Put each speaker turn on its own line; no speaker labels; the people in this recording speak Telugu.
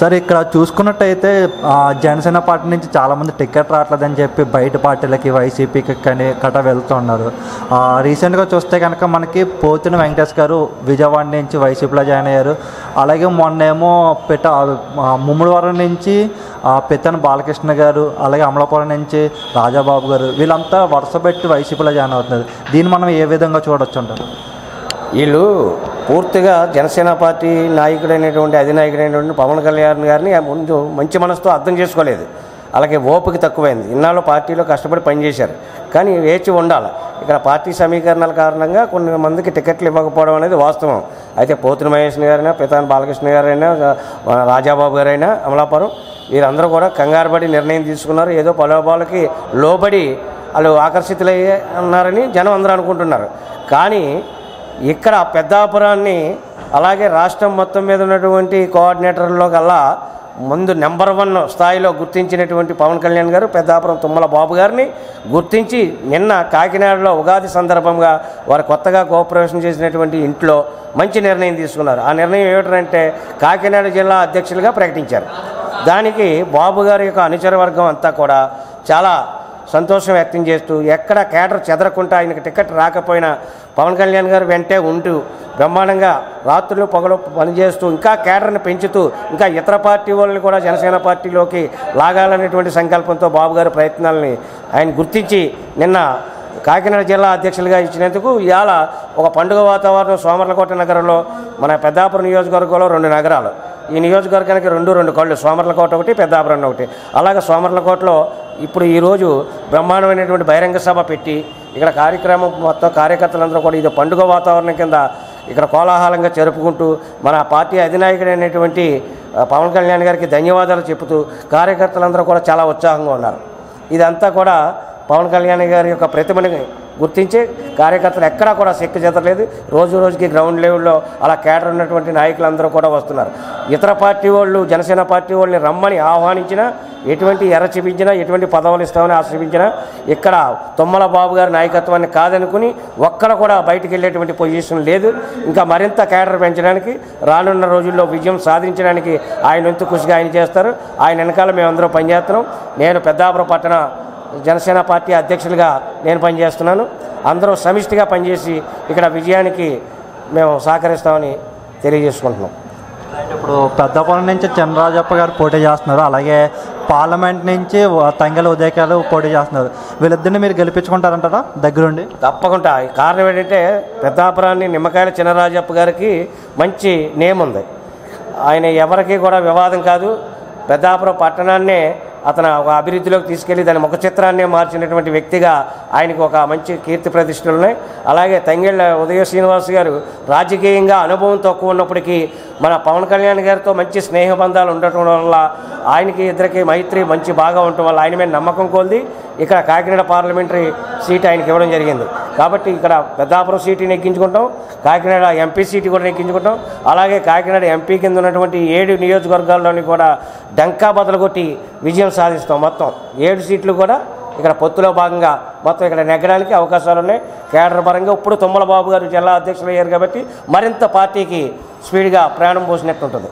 సార్ ఇక్కడ చూసుకున్నట్టయితే జనసేన పార్టీ నుంచి చాలామంది టికెట్ రావట్లేదని చెప్పి బయట పార్టీలకి వైసీపీకి కానీ కట్ట వెళ్తున్నారు. రీసెంట్గా చూస్తే కనుక మనకి పోతిన వెంకటేష్ గారు విజయవాడ నుంచి వైసీపీలో జాయిన్ అయ్యారు. అలాగే మొన్నేమో ముమ్మడివరం నుంచి పెత్తన బాలకృష్ణ గారు, అలాగే అమలాపురం నుంచి రాజాబాబు గారు, వీళ్ళంతా వరుస పెట్టి వైసీపీలో జాయిన్ అవుతున్నారు. దీన్ని మనం ఏ విధంగా చూడొచ్చు అంటారు?
వీళ్ళు పూర్తిగా జనసేన పార్టీ నాయకుడైనటువంటి అధినాయకుడైనటువంటి పవన్ కళ్యాణ్ గారిని ముందు మంచి మనసుతో అర్థం చేసుకోలేదు. అలాగే ఓపిక తక్కువైంది. ఇన్నాళ్ళు పార్టీలో కష్టపడి పనిచేశారు, కానీ వేచి ఉండాలి. ఇక్కడ పార్టీ సమీకరణల కారణంగా కొన్ని మందికి టికెట్లు ఇవ్వకపోవడం అనేది వాస్తవం. అయితే పోతిన మహేష్ గారైనా, పితాని బాలకృష్ణ గారైనా, రాజాబాబు గారైనా, అమలాపురం వీరందరూ కూడా కంగారుపడి నిర్ణయం తీసుకున్నారు. ఏదో ప్రలోభాలకి లోబడి వాళ్ళు ఆకర్షితులయ్యే అన్నారని జనం అందరూ అనుకుంటున్నారు. కానీ ఇక్కడ పెద్దాపురాన్ని అలాగే రాష్ట్రం మొత్తం మీద ఉన్నటువంటి కోఆర్డినేటర్లో కల్లా ముందు నెంబర్ 1 స్థాయిలో గుర్తించినటువంటి పవన్ కళ్యాణ్ గారు పెద్దాపురం తుమ్మల బాబు గారిని గుర్తించి నిన్న కాకినాడలో ఉగాది సందర్భంగా వారు కొత్తగా కోఆపరేషన్ చేసినటువంటి ఇంట్లో మంచి నిర్ణయం తీసుకున్నారు. ఆ నిర్ణయం ఏమిటంటే కాకినాడ జిల్లా అధ్యక్షులుగా ప్రకటించారు. దానికి బాబు గారి యొక్క అనుచర వర్గం అంతా కూడా చాలా సంతోషం వ్యక్తం చేస్తూ ఎక్కడ కేడర్ చెదరకుండా ఆయనకు టికెట్ రాకపోయినా పవన్ కళ్యాణ్ గారు వెంటే ఉంటూ బ్రహ్మాండంగా రాత్రులు పగలు పనిచేస్తూ ఇంకా కేడర్ని పెంచుతూ ఇంకా ఇతర పార్టీ వాళ్ళని కూడా జనసేన పార్టీలోకి లాగాలనేటువంటి సంకల్పంతో బాబు గారి ప్రయత్నాలని ఆయన గుర్తించి నిన్న కాకినాడ జిల్లా అధ్యక్షులుగా ఇచ్చినందుకు ఇవాళ ఒక పండుగ వాతావరణం సోమర్లకోట నగరంలో మన పెద్దాపురం నియోజకవర్గంలో 2 నగరాలు. ఈ నియోజకవర్గానికి 2 కళ్ళు, సోమర్లకోట ఒకటి, పెద్దాపురం ఒకటి. అలాగే సోమర్లకోటలో ఇప్పుడు ఈరోజు బ్రహ్మాండమైనటువంటి బహిరంగ సభ పెట్టి ఇక్కడ కార్యక్రమం మొత్తం కార్యకర్తలందరూ కూడా ఇది పండుగ వాతావరణం కింద ఇక్కడ కోలాహలంగా జరుపుకుంటూ మన పార్టీ అధినాయకుడైనటువంటి పవన్ కళ్యాణ్ గారికి ధన్యవాదాలు చెబుతూ కార్యకర్తలందరూ కూడా చాలా ఉత్సాహంగా ఉన్నారు. ఇదంతా కూడా పవన్ కళ్యాణ్ గారి యొక్క ప్రతిమని గుర్తించి కార్యకర్తలు ఎక్కడా కూడా శక్తి చెదరలేదు. రోజు రోజుకి గ్రౌండ్ లెవెల్లో అలా కేడర్ ఉన్నటువంటి నాయకులందరూ కూడా వస్తున్నారు. ఇతర పార్టీ వాళ్ళు జనసేన పార్టీ వాళ్ళని రమ్మని ఆహ్వానించినా, ఎటువంటి ఎర్ర చూపించినా, ఎటువంటి పదవులు ఇస్తామని ఆశ్రయించినా ఇక్కడ తుమ్మల బాబు గారి నాయకత్వాన్ని కాదనుకుని ఒక్కరు కూడా బయటికి వెళ్ళేటువంటి పొజిషన్ లేదు. ఇంకా మరింత కేడర్ పెంచడానికి రానున్న రోజుల్లో విజయం సాధించడానికి ఆయన వంతు కృషిగా ఆయన చేస్తారు. ఆయన వెనకాల మేమందరం పనిచేస్తున్నాం. నేను పెద్దాపురం పట్టణ జనసేన పార్టీ అధ్యక్షులుగా నేను పనిచేస్తున్నాను. అందరూ సమిష్టిగా పనిచేసి ఇక్కడ విజయానికి మేము సహకరిస్తామని తెలియజేసుకుంటున్నాం.
ఇప్పుడు పెద్దపురం నుంచి చినరాజప్ప గారు పోటీ చేస్తున్నారు, అలాగే పార్లమెంట్ నుంచి తంగెల ఉదయ్ గారు పోటీ చేస్తున్నారు. వీళ్ళిద్దరిని మీరు గెలిపించుకుంటారంటారా దగ్గరుండి?
తప్పకుండా. కారణం ఏంటంటే పెద్దాపురాన్ని నిమ్మకాయల చినరాజప్ప గారికి మంచి నేమ్ ఉంది. ఆయన ఎవరికి కూడా వివాదం కాదు. పెద్దాపురం పట్టణాన్నే అతను ఒక అభివృద్ధిలోకి తీసుకెళ్లి దాని ముఖ చిత్రాన్నే మార్చినటువంటి వ్యక్తిగా ఆయనకు ఒక మంచి కీర్తి ప్రతిష్టలు ఉన్నాయి. అలాగే తంగెళ్ళ ఉదయ శ్రీనివాస్ గారు రాజకీయంగా అనుభవం తక్కువ ఉన్నప్పటికీ మన పవన్ కళ్యాణ్ గారితో మంచి స్నేహ బంధాలు ఉండటం వల్ల ఆయనకి ఇద్దరికి మైత్రి మంచి బాగా ఉండటం వల్ల ఆయన మీద నమ్మకం కొలిది ఇక్కడ కాకినాడ పార్లమెంటరీ సీట్ ఆయనకి ఇవ్వడం జరిగింది. కాబట్టి ఇక్కడ పెద్దాపురం సీటుని నెగ్గించుకుంటాం, కాకినాడ ఎంపీ సీటు కూడా నెగ్గించుకుంటాం. అలాగే కాకినాడ ఎంపీ కింద ఉన్నటువంటి 7 నియోజకవర్గాల్లోని కూడా డంకా బదలు కొట్టి విజయం సాధిస్తాం. మొత్తం 7 సీట్లు కూడా ఇక్కడ పొత్తులో భాగంగా మొత్తం ఇక్కడ నెగ్గడానికి అవకాశాలు ఉన్నాయి. కేడర్ పరంగా ఇప్పుడు తుమ్మల బాబు గారు జిల్లా అధ్యక్షులు అయ్యారు కాబట్టి మరింత పార్టీకి స్పీడ్గా ప్రయాణం పోసినట్టు ఉంటుంది.